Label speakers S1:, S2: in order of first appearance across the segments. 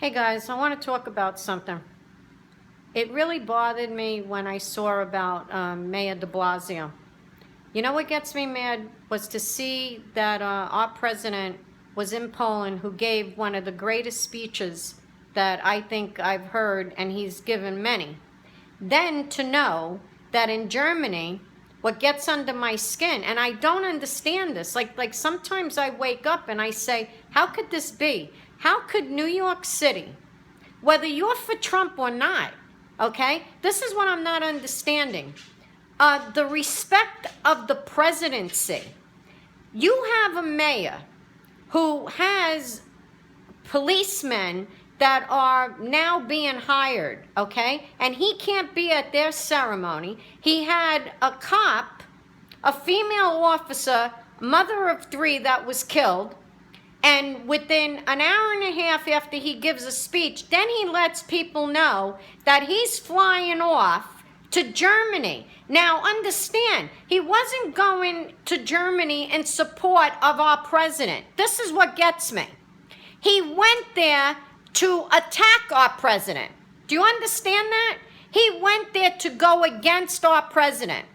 S1: Hey guys, I want to talk about something. It really bothered me when I saw about Mayor de Blasio. You know what gets me mad was to see that our president was in Poland, who gave one of the greatest speeches that I think I've heard, and he's given many. Then to know that in Germany, what gets under my skin, and I don't understand this, like sometimes I wake up and I say, how could this be? How could New York City, whether you're for Trump or not, okay, this is what I'm not understanding. The respect of the presidency. You have a mayor who has policemen that are now being hired, okay? And he can't be at their ceremony. He had a cop, a female officer, mother of 3 that was killed. And within an hour and a half after he gives a speech, then he lets people know that he's flying off to Germany. Now, understand, he wasn't going to Germany in support of our president. This is what gets me. He went there to attack our president. Do you understand that? He went there to go against our president.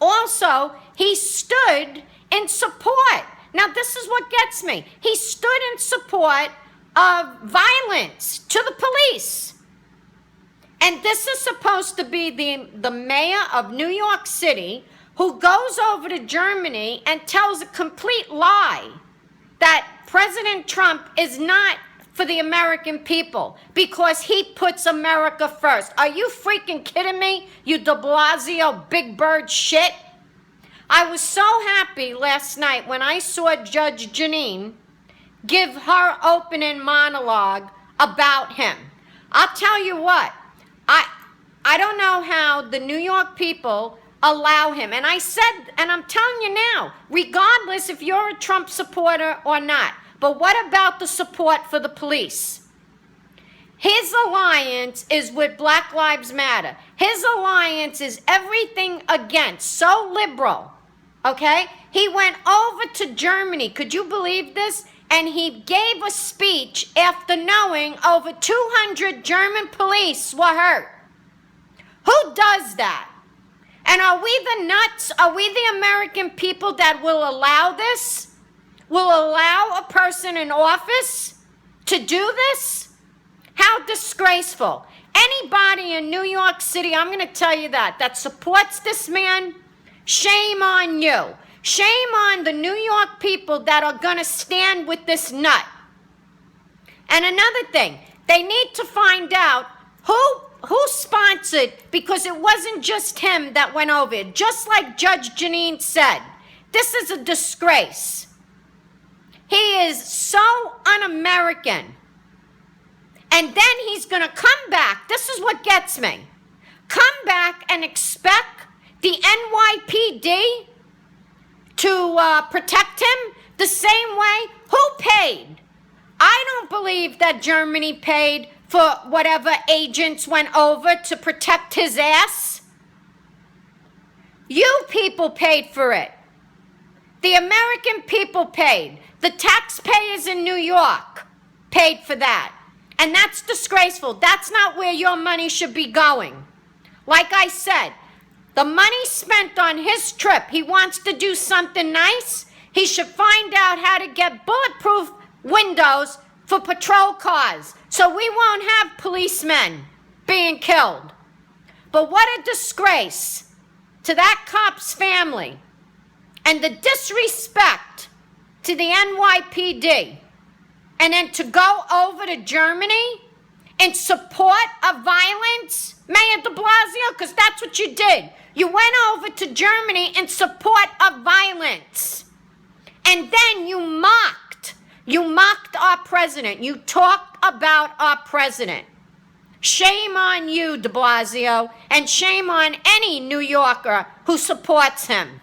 S1: Also, he stood in support. Now, this is what gets me. He stood in support of violence to the police. And this is supposed to be the mayor of New York City who goes over to Germany and tells a complete lie that President Trump is not for the American people because he puts America first. Are you freaking kidding me, you de Blasio big bird shit? I was so happy last night when I saw Judge Janine give her opening monologue about him. I'll tell you what, I don't know how the New York people allow him. And I said, and I'm telling you now, regardless if you're a Trump supporter or not, but what about the support for the police? His alliance is with Black Lives Matter. His alliance is everything against, so liberal, okay? He went over to Germany, could you believe this? And he gave a speech after knowing over 200 German police were hurt. Who does that? And are we the nuts? Are we the American people that will allow this? Will allow a person in office to do this? How disgraceful. Anybody in New York City, I'm going to tell you that supports this man, shame on you. Shame on the New York people that are going to stand with this nut. And another thing, they need to find out who sponsored, because it wasn't just him that went over it. Just like Judge Janine said, this is a disgrace. He is so un-American. And then he's going to come back. This is what gets me. Come back and expect the NYPD to protect him the same way. Who paid? I don't believe that Germany paid for whatever agents went over to protect his ass. You people paid for it. The American people paid. The taxpayers in New York paid for that. And that's disgraceful. That's not where your money should be going. Like I said, the money spent on his trip, he wants to do something nice, he should find out how to get bulletproof windows for patrol cars so we won't have policemen being killed. But what a disgrace to that cop's family and the disrespect to the NYPD. And then to go over to Germany in support of violence, Mayor de Blasio, because that's what you did. You went over to Germany in support of violence. And then you mocked our president. You talked about our president. Shame on you, de Blasio, and shame on any New Yorker who supports him.